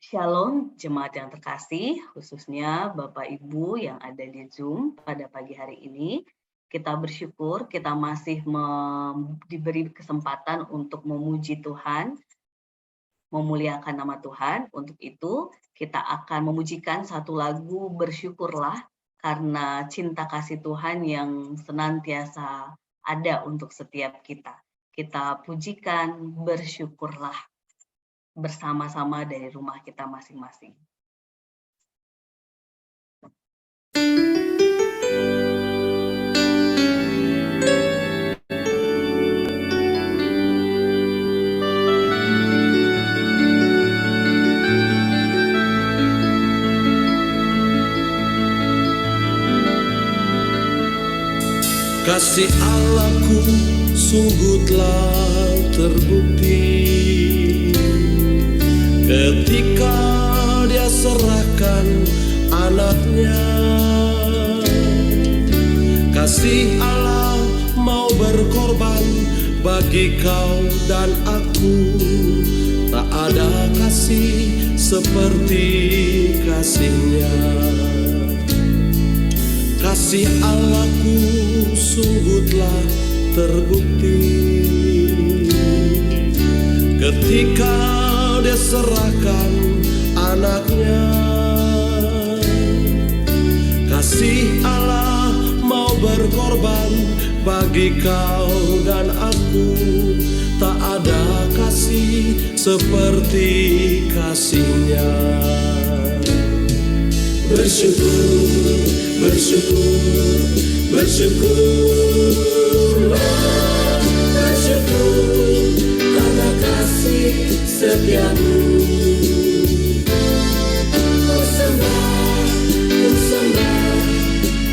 Shalom, jemaat yang terkasih, khususnya Bapak Ibu yang ada di Zoom pada pagi hari ini. Kita bersyukur kita masih diberi kesempatan untuk memuji Tuhan, memuliakan nama Tuhan. Untuk itu, kita akan memujikan satu lagu Bersyukurlah karena cinta kasih Tuhan yang senantiasa ada untuk setiap kita. Kita pujikan Bersyukurlah bersama-sama dari rumah kita masing-masing. Kasih Allahku sungguh telah terbukti ketika Dia serahkan anaknya. Kasih Allah mau berkorban bagi kau dan aku. Tak ada kasih seperti kasih-Nya. Kasih Allahku sungguh telah terbukti ketika Dia serahkan anaknya. Kasih Allah mau berkorban bagi kau dan aku. Tak ada kasih seperti kasih-Nya. Bersyukur, bersyukur, bersyukurlah, bersyukur karena kasih setiamu. Ku sembah, ku sembah,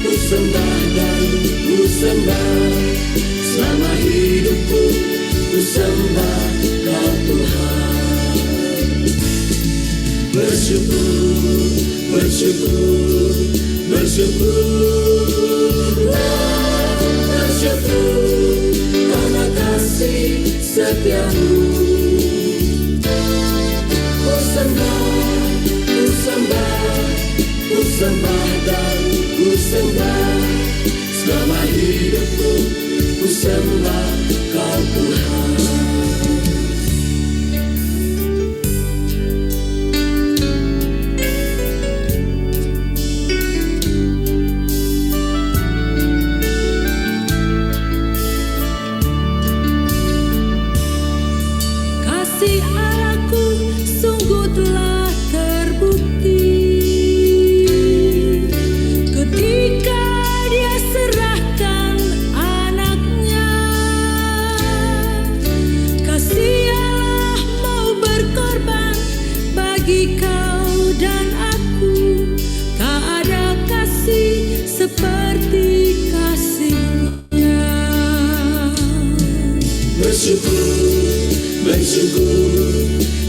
ku sembah dan ku sembah. Selama hidupku ku sembah Kau Tuhan. Bersyukur, bersyukur, bersyukurlah, bersyukur karena kasih setiamu. Ku sembah, ku sembah, ku sembah dan ku sembah. Selama hidupku ku sembah Kau Tuhan.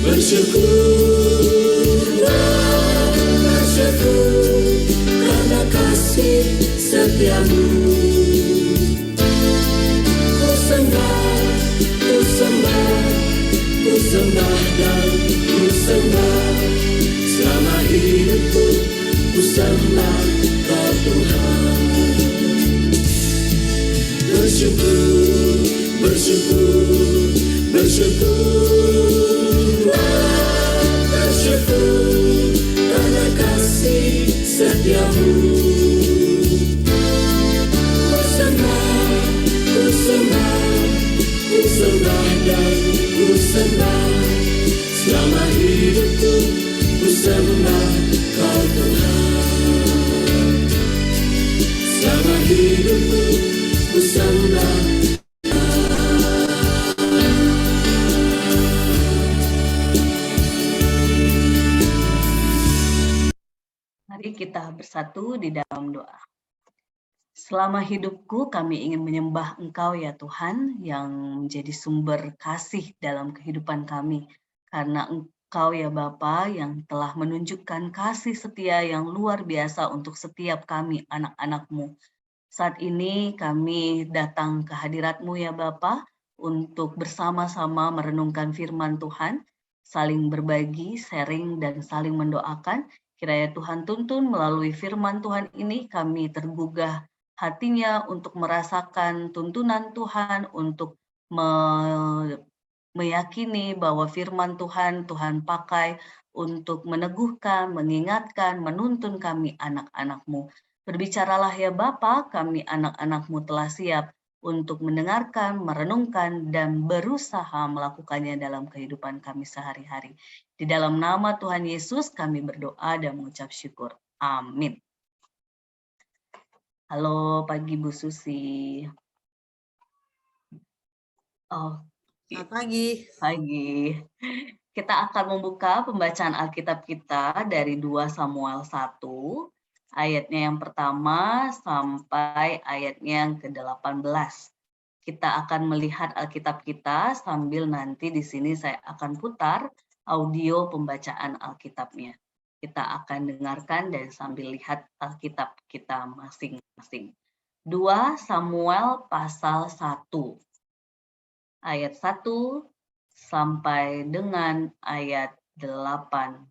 Bersyukurlah, bersyukur karena kasih setiamu. Ku sembah, ku sembah, ku sembah dan ku sembah. Selama hidupku ku sembah Kau Tuhan. Bersyukur, bersyukur, bersyukurlah, bersyukur karena kasih setiamu. Ku sembah, ku sembah, ku sembah dan ku sembah. Selama hidupku ku sembah Kau Tuhan. Selama hidupku ku sembah. Mari kita bersatu di dalam doa. Selama hidupku kami ingin menyembah Engkau ya Tuhan yang menjadi sumber kasih dalam kehidupan kami. Karena Engkau ya Bapa yang telah menunjukkan kasih setia yang luar biasa untuk setiap kami anak-anak-Mu. Saat ini kami datang ke hadirat-Mu ya Bapa untuk bersama-sama merenungkan firman Tuhan. saling berbagi, sharing, dan saling mendoakan. Kiranya Tuhan tuntun melalui firman Tuhan ini kami tergugah hatinya untuk merasakan tuntunan Tuhan, untuk meyakini bahwa firman Tuhan pakai untuk meneguhkan, mengingatkan, menuntun kami anak-anak-Mu. Berbicaralah ya Bapa, kami anak-anak-Mu telah siap untuk mendengarkan, merenungkan, dan berusaha melakukannya dalam kehidupan kami sehari-hari. Di dalam nama Tuhan Yesus kami berdoa dan mengucap syukur. Amin. Halo pagi Bu Susi. Selamat pagi. Pagi. Kita akan membuka pembacaan Alkitab kita dari 2 Samuel 1. Ayatnya yang pertama sampai ayatnya yang ke-18. Kita akan melihat Alkitab kita sambil nanti di sini saya akan putar audio pembacaan Alkitabnya. Kita akan dengarkan dan sambil lihat Alkitab kita masing-masing. 2 Samuel pasal 1. Ayat 1 sampai dengan ayat 18.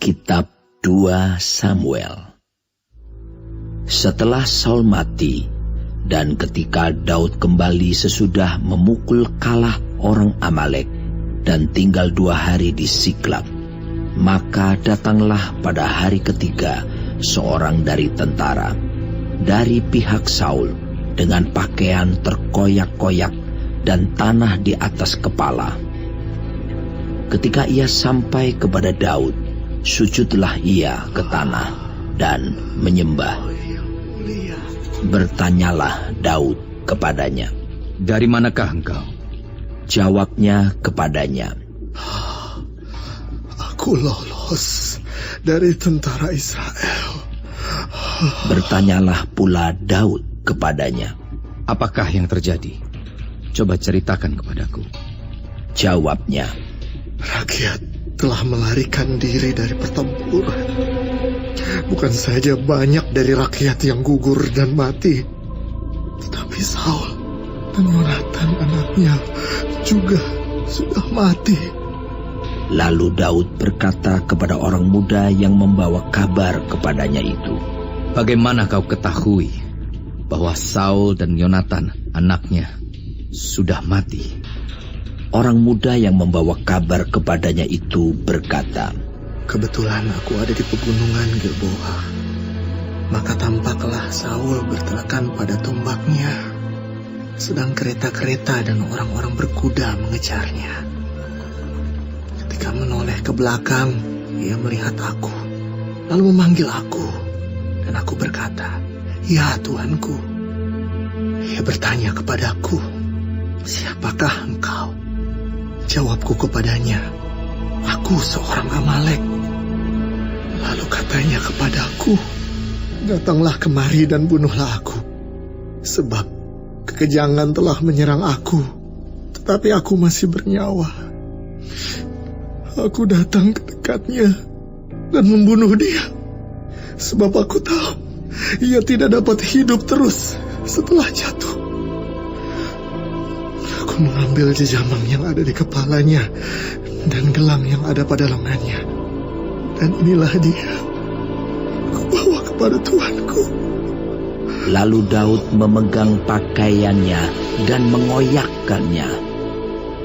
Kitab 2 Samuel. Setelah Saul mati, dan ketika Daud kembali sesudah memukul kalah orang Amalek dan tinggal 2 hari di Siklag, maka datanglah pada hari ketiga seorang dari tentara dari pihak Saul dengan pakaian terkoyak-koyak dan tanah di atas kepala. Ketika ia sampai kepada Daud, sujudlah ia ke tanah dan menyembah. Bertanyalah Daud kepadanya, "Dari manakah engkau?" Jawabnya kepadanya, "Aku lolos dari tentara Israel." Bertanyalah pula Daud kepadanya, "Apakah yang terjadi? Coba ceritakan kepadaku." Jawabnya, "Rakyat telah melarikan diri dari pertempuran. Bukan saja banyak dari rakyat yang gugur dan mati, tetapi Saul dan Yonatan anaknya juga sudah mati." Lalu Daud berkata kepada orang muda yang membawa kabar kepadanya itu, "Bagaimana kau ketahui bahwa Saul dan Yonatan anaknya sudah mati?" Orang muda yang membawa kabar kepadanya itu berkata, "Kebetulan aku ada di pegunungan Gilboa. Maka tampaklah Saul bertelekan pada tombaknya, sedang kereta-kereta dan orang-orang berkuda mengejarnya. Ketika menoleh ke belakang, ia melihat aku, lalu memanggil aku, dan aku berkata, 'Ya Tuanku.' Ia bertanya kepadaku, 'Siapakah engkau?' Jawabku kepadanya, 'Aku seorang Amalek.' Lalu katanya kepadaku, 'Datanglah kemari dan bunuhlah aku, sebab kekejangan telah menyerang aku, tetapi aku masih bernyawa.' Aku datang ke dekatnya dan membunuh dia, sebab aku tahu ia tidak dapat hidup terus setelah jatuh. Aku mengambil jejamang yang ada di kepalanya dan gelang yang ada pada lengannya, dan inilah dia. Aku bawa kepada Tuanku." Lalu Daud memegang pakaiannya dan mengoyakkannya.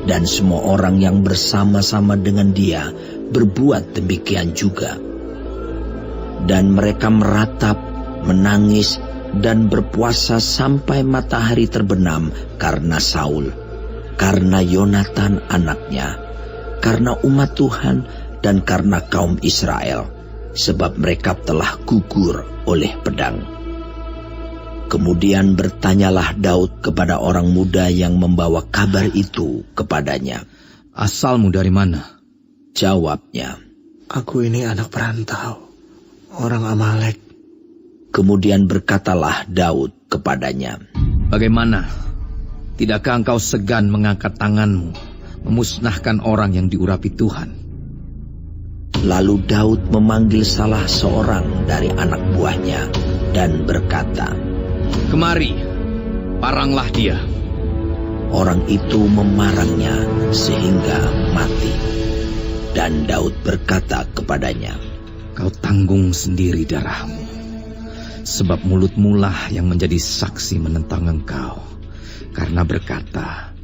dan semua orang yang bersama-sama dengan dia berbuat demikian juga. Dan mereka meratap, menangis, dan berpuasa sampai matahari terbenam karena Saul, karena Yonatan anaknya, karena umat Tuhan, dan karena kaum Israel, sebab mereka telah gugur oleh pedang. Kemudian bertanyalah Daud kepada orang muda yang membawa kabar itu kepadanya. Asalmu dari mana? Jawabnya, Aku ini anak perantau, orang Amalek. kemudian berkatalah Daud kepadanya, Bagaimana? Tidakkah engkau segan mengangkat tanganmu, memusnahkan orang yang diurapi Tuhan? Lalu Daud memanggil salah seorang dari anak buahnya dan berkata, Kemari, paranglah dia. Orang itu memarangnya sehingga mati. Dan Daud berkata kepadanya, Kau tanggung sendiri darahmu, sebab mulutmu lah yang menjadi saksi menentang engkau, karena berkata,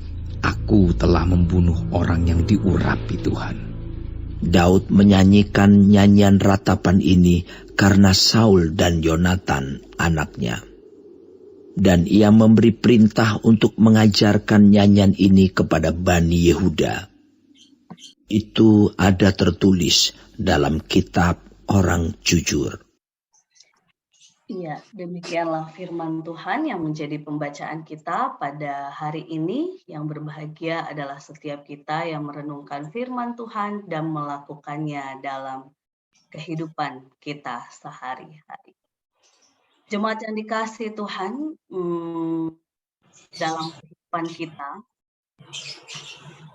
Aku telah membunuh orang yang diurapi Tuhan. Daud menyanyikan nyanyian ratapan ini karena Saul dan Yonatan anaknya. Dan ia memberi perintah untuk mengajarkan nyanyian ini kepada Bani Yehuda. Itu ada tertulis dalam kitab orang jujur. Iya, demikianlah firman Tuhan yang menjadi pembacaan kita pada hari ini. Yang berbahagia adalah setiap kita yang merenungkan firman Tuhan dan melakukannya dalam kehidupan kita sehari-hari. Jemaat yang dikasihi Tuhan, dalam kehidupan kita,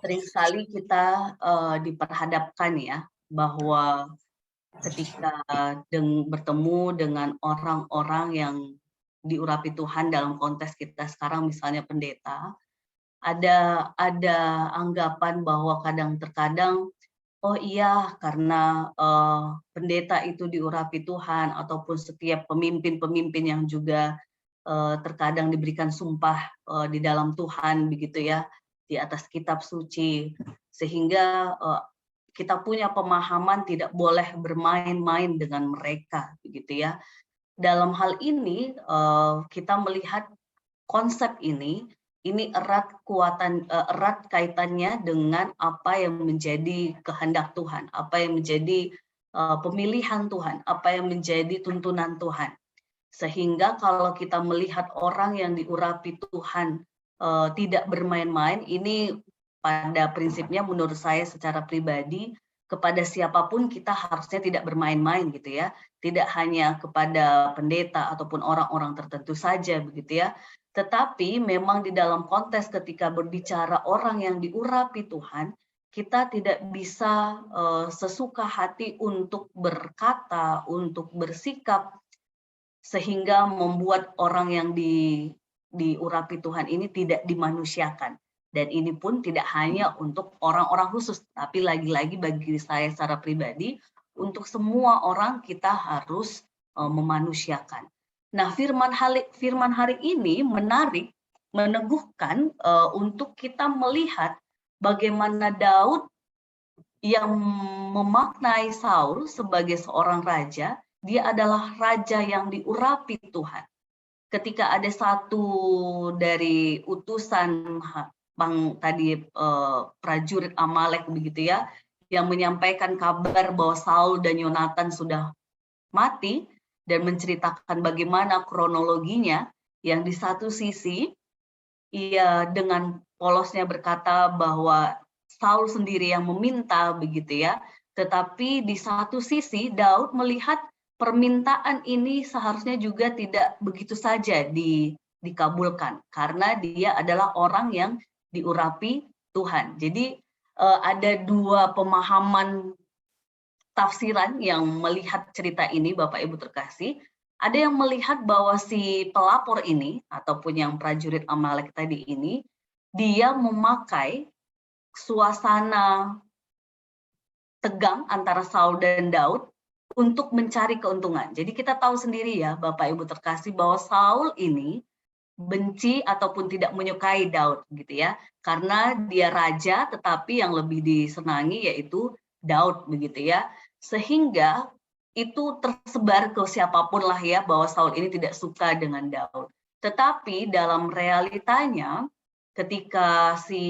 sering sekali kita diperhadapkan ya, bahwa ketika bertemu dengan orang-orang yang diurapi Tuhan dalam konteks kita sekarang, misalnya pendeta, ada anggapan bahwa terkadang oh iya, karena pendeta itu diurapi Tuhan, ataupun setiap pemimpin-pemimpin yang juga terkadang diberikan sumpah di dalam Tuhan, begitu ya, di atas kitab suci, sehingga kita punya pemahaman tidak boleh bermain-main dengan mereka, begitu ya. Dalam hal ini kita melihat konsep ini erat kaitannya dengan apa yang menjadi kehendak Tuhan, apa yang menjadi pemilihan Tuhan, apa yang menjadi tuntunan Tuhan. Sehingga kalau kita melihat orang yang diurapi Tuhan tidak bermain-main, ini pada prinsipnya menurut saya secara pribadi, kepada siapapun kita harusnya tidak bermain-main gitu ya. Tidak hanya kepada pendeta ataupun orang-orang tertentu saja begitu ya. Tetapi memang di dalam konteks ketika berbicara orang yang diurapi Tuhan, kita tidak bisa sesuka hati untuk berkata, untuk bersikap, sehingga membuat orang yang diurapi Tuhan ini tidak dimanusiakan. Dan ini pun tidak hanya untuk orang-orang khusus, tapi lagi-lagi bagi saya secara pribadi, untuk semua orang kita harus memanusiakan. Nah, firman hari ini menarik, meneguhkan untuk kita melihat bagaimana Daud yang memaknai Saul sebagai seorang raja, dia adalah raja yang diurapi Tuhan. Ketika ada satu dari utusan prajurit Amalek begitu ya, yang menyampaikan kabar bahwa Saul dan Yonatan sudah mati, dan menceritakan bagaimana kronologinya, yang di satu sisi ia dengan polosnya berkata bahwa Saul sendiri yang meminta begitu ya, tetapi di satu sisi Daud melihat permintaan ini seharusnya juga tidak begitu saja dikabulkan, karena dia adalah orang yang diurapi Tuhan. Jadi ada dua pemahaman tafsiran yang melihat cerita ini, Bapak Ibu terkasih. Ada yang melihat bahwa si pelapor ini, ataupun yang prajurit Amalek tadi ini, dia memakai suasana tegang antara Saul dan Daud untuk mencari keuntungan. Jadi kita tahu sendiri ya, Bapak Ibu terkasih, bahwa Saul ini benci ataupun tidak menyukai Daud gitu ya, karena dia raja tetapi yang lebih disenangi yaitu Daud begitu ya, sehingga itu tersebar ke siapapun lah ya bahwa Saul ini tidak suka dengan Daud. Tetapi dalam realitanya ketika si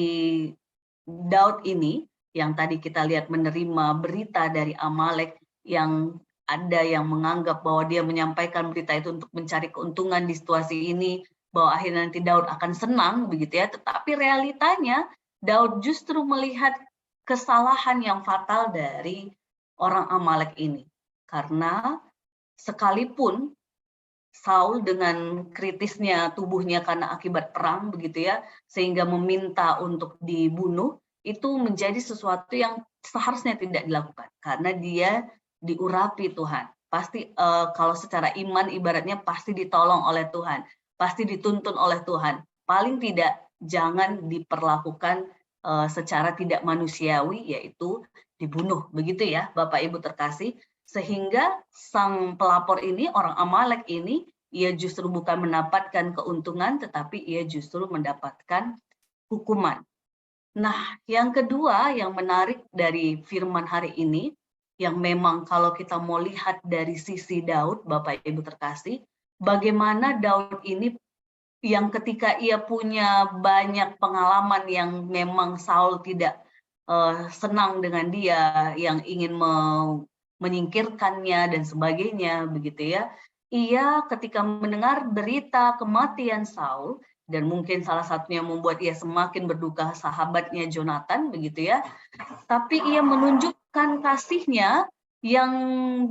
Daud ini yang tadi kita lihat menerima berita dari Amalek, yang ada yang menganggap bahwa dia menyampaikan berita itu untuk mencari keuntungan di situasi ini, bahwa akhirnya nanti Daud akan senang begitu ya, tetapi realitanya Daud justru melihat kesalahan yang fatal dari orang Amalek ini, karena sekalipun Saul dengan kritisnya tubuhnya karena akibat perang begitu ya, sehingga meminta untuk dibunuh, itu menjadi sesuatu yang seharusnya tidak dilakukan karena dia diurapi Tuhan. Pasti kalau secara iman ibaratnya pasti ditolong oleh Tuhan, pasti dituntun oleh Tuhan. Paling tidak jangan diperlakukan secara tidak manusiawi, yaitu dibunuh begitu ya Bapak Ibu terkasih. Sehingga sang pelapor ini, orang Amalek ini, ia justru bukan mendapatkan keuntungan, tetapi ia justru mendapatkan hukuman. Nah, yang kedua yang menarik dari firman hari ini, yang memang kalau kita mau lihat dari sisi Daud, Bapak Ibu terkasih, bagaimana Daud ini yang ketika ia punya banyak pengalaman yang memang Saul tidak senang dengan dia, yang ingin menyingkirkannya dan sebagainya begitu ya. Ia ketika mendengar berita kematian Saul, dan mungkin salah satunya membuat ia semakin berduka sahabatnya Jonathan begitu ya, tapi ia menunjukkan kasihnya yang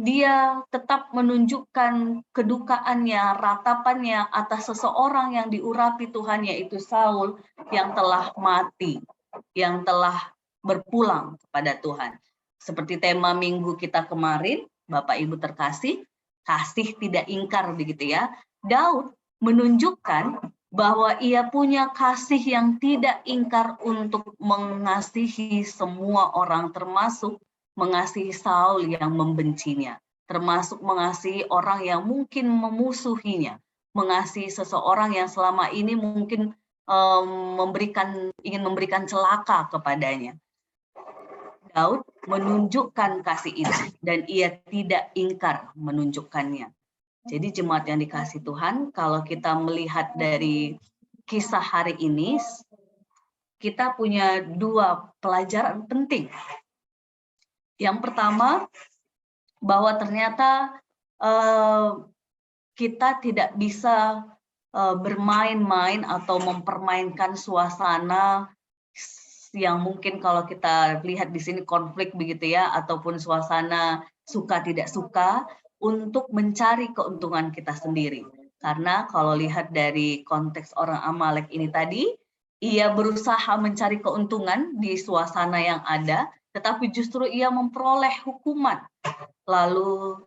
dia tetap menunjukkan kedukaannya, ratapannya atas seseorang yang diurapi Tuhan, yaitu Saul yang telah mati, yang telah berpulang kepada Tuhan. Seperti tema minggu kita kemarin, Bapak Ibu terkasih, kasih tidak ingkar begitu ya. Daud menunjukkan bahwa ia punya kasih yang tidak ingkar untuk mengasihi semua orang, termasuk mengasihi Saul yang membencinya, termasuk mengasihi orang yang mungkin memusuhinya, mengasihi seseorang yang selama ini mungkin ingin memberikan celaka kepadanya. Daud menunjukkan kasih itu dan ia tidak ingkar menunjukkannya. Jadi jemaat yang dikasihi Tuhan, kalau kita melihat dari kisah hari ini, kita punya dua pelajaran penting. Yang pertama, bahwa ternyata kita tidak bisa bermain-main atau mempermainkan suasana yang mungkin kalau kita lihat di sini konflik begitu ya, ataupun suasana suka tidak suka, untuk mencari keuntungan kita sendiri. Karena kalau lihat dari konteks orang Amalek ini tadi, ia berusaha mencari keuntungan di suasana yang ada, tetapi justru ia memperoleh hukuman. Lalu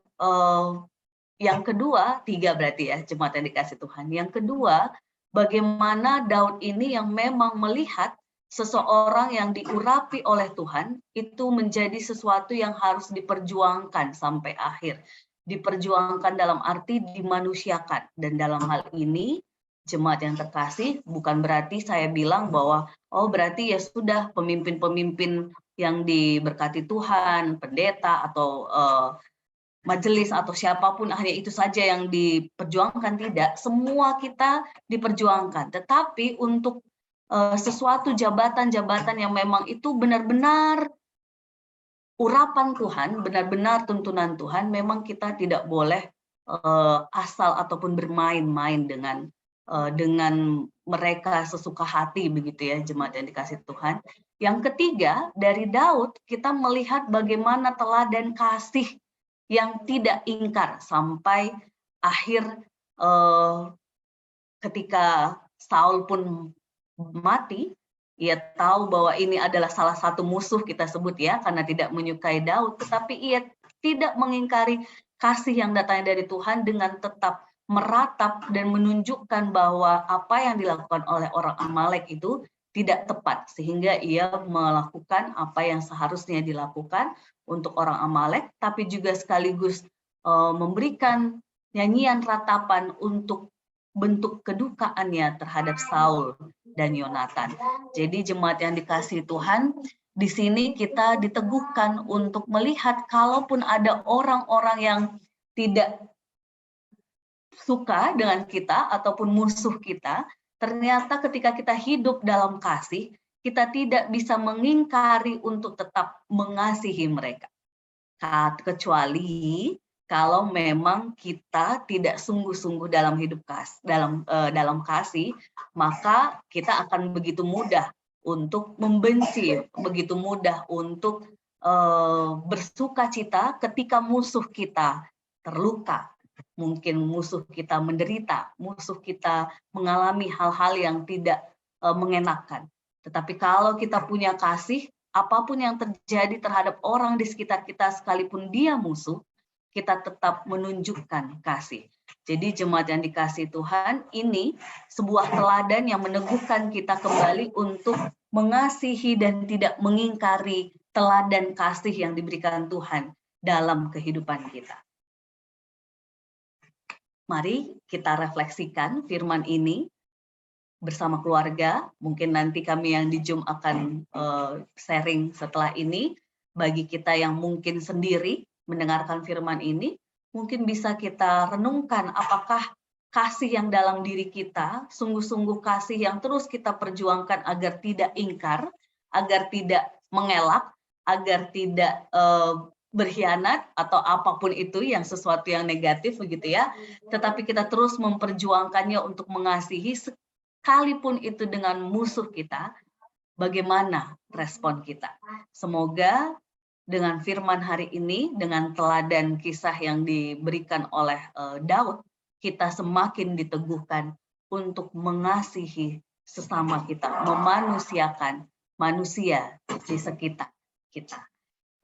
yang kedua, tiga berarti ya jemaat yang dikasih Tuhan. Yang kedua, bagaimana Daud ini yang memang melihat seseorang yang diurapi oleh Tuhan itu menjadi sesuatu yang harus diperjuangkan sampai akhir. Diperjuangkan dalam arti dimanusiakan. Dan dalam hal ini, jemaat yang terkasih, bukan berarti saya bilang bahwa, oh berarti ya sudah pemimpin-pemimpin yang diberkati Tuhan, pendeta atau majelis atau siapapun hanya itu saja yang diperjuangkan. Tidak, semua kita diperjuangkan. Tetapi untuk sesuatu jabatan-jabatan yang memang itu benar-benar urapan Tuhan, benar-benar tuntunan Tuhan, memang kita tidak boleh asal ataupun bermain-main dengan mereka sesuka hati begitu ya jemaat yang dikasih Tuhan. Yang ketiga, dari Daud kita melihat bagaimana teladan kasih yang tidak ingkar sampai akhir ketika Saul pun mati, ia tahu bahwa ini adalah salah satu musuh kita sebut ya, karena tidak menyukai Daud, tetapi ia tidak mengingkari kasih yang datangnya dari Tuhan dengan tetap meratap dan menunjukkan bahwa apa yang dilakukan oleh orang Amalek itu tidak tepat, sehingga ia melakukan apa yang seharusnya dilakukan untuk orang Amalek, tapi juga sekaligus memberikan nyanyian ratapan untuk bentuk kedukaannya terhadap Saul dan Yonatan. Jadi jemaat yang dikasihi Tuhan, di sini kita diteguhkan untuk melihat kalaupun ada orang-orang yang tidak suka dengan kita ataupun musuh kita, ternyata ketika kita hidup dalam kasih, kita tidak bisa mengingkari untuk tetap mengasihi mereka. Kecuali kalau memang kita tidak sungguh-sungguh dalam hidup dalam kasih, maka kita akan begitu mudah untuk membenci, begitu mudah untuk bersukacita ketika musuh kita terluka, mungkin musuh kita menderita, musuh kita mengalami hal-hal yang tidak mengenakan. Tetapi kalau kita punya kasih, apapun yang terjadi terhadap orang di sekitar kita, sekalipun dia musuh, kita tetap menunjukkan kasih. Jadi jemaat yang dikasihi Tuhan, ini sebuah teladan yang meneguhkan kita kembali untuk mengasihi dan tidak mengingkari teladan kasih yang diberikan Tuhan dalam kehidupan kita. Mari kita refleksikan firman ini bersama keluarga. Mungkin nanti kami yang di Zoom akan sharing setelah ini. Bagi kita yang mungkin sendiri mendengarkan firman ini, mungkin bisa kita renungkan apakah kasih yang dalam diri kita, sungguh-sungguh kasih yang terus kita perjuangkan agar tidak ingkar, agar tidak mengelak, agar tidak berkhianat atau apapun itu yang sesuatu yang negatif begitu ya. Tetapi kita terus memperjuangkannya untuk mengasihi sekalipun itu dengan musuh kita. Bagaimana respon kita? Semoga dengan firman hari ini, dengan teladan kisah yang diberikan oleh Daud, kita semakin diteguhkan untuk mengasihi sesama kita, memanusiakan manusia di sekitar kita.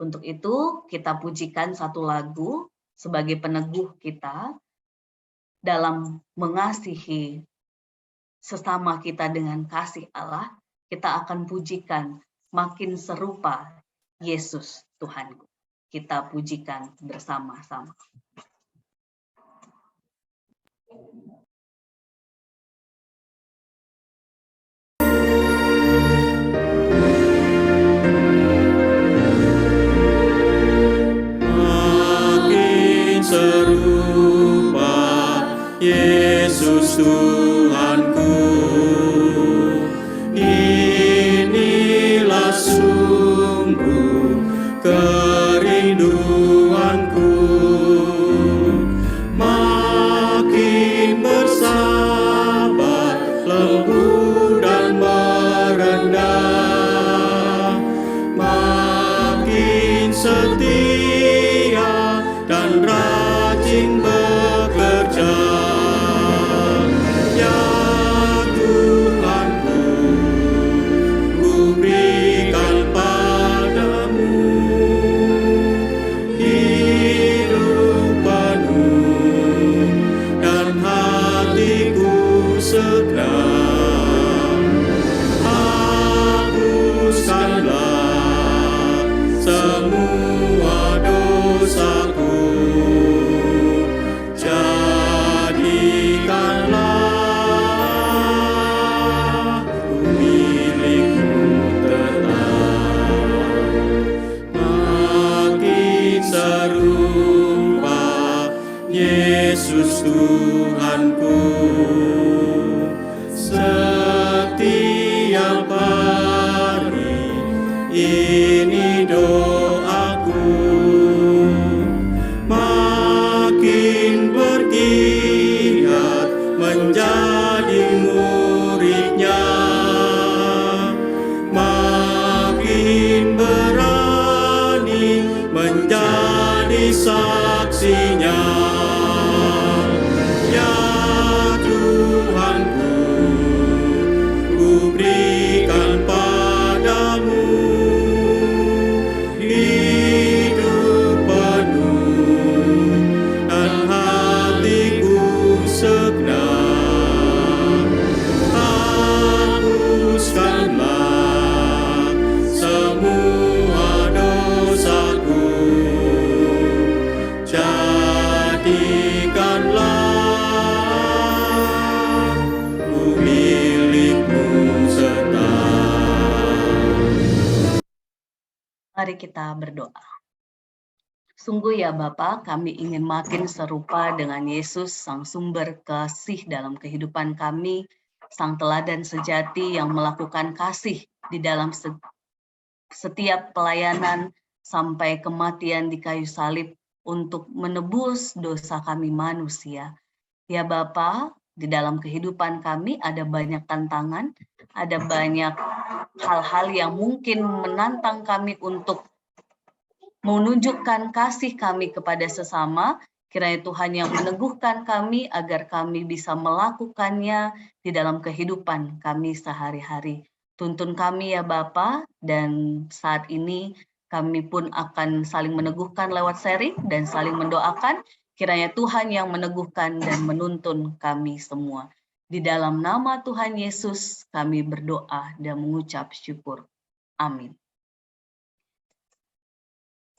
Untuk itu, kita pujikan satu lagu sebagai peneguh kita dalam mengasihi sesama kita dengan kasih Allah. Kita akan pujikan makin serupa Yesus Tuhanku. Kita pujikan bersama-sama. Makin serupa Yesus Tuhanku, inilah sungguh kerinduanku. Makin bersabar, lembut dan merendah, makin setia dan rajin bekerja. Ya Tuhanku, ku berikan padamu hidup penuh dan hatiku segenap. Hapuskanlah semua dosaku, jadikanlah milikmu tetap. Makin serupa Yesus Tuhanku, setiap hari ini doaku. Makin bergiat menjadi muridnya, makin berani menjadi saksinya. Ya Tuhanku, ku berikan padamu hidup penuh dan hatiku segenap. Hapuskanlah semua Mari kita berdoa. Sungguh ya Bapa, kami ingin makin serupa dengan Yesus, Sang Sumber kasih dalam kehidupan kami, Sang Teladan sejati yang melakukan kasih di dalam setiap pelayanan sampai kematian di kayu salib untuk menebus dosa kami manusia. Ya Bapa, di dalam kehidupan kami ada banyak tantangan, ada banyak hal-hal yang mungkin menantang kami untuk menunjukkan kasih kami kepada sesama. Kiranya Tuhan yang meneguhkan kami agar kami bisa melakukannya di dalam kehidupan kami sehari-hari. Tuntun kami ya Bapa, dan saat ini kami pun akan saling meneguhkan lewat sharing dan saling mendoakan. Kiranya Tuhan yang meneguhkan dan menuntun kami semua. Di dalam nama Tuhan Yesus kami berdoa dan mengucap syukur. Amin.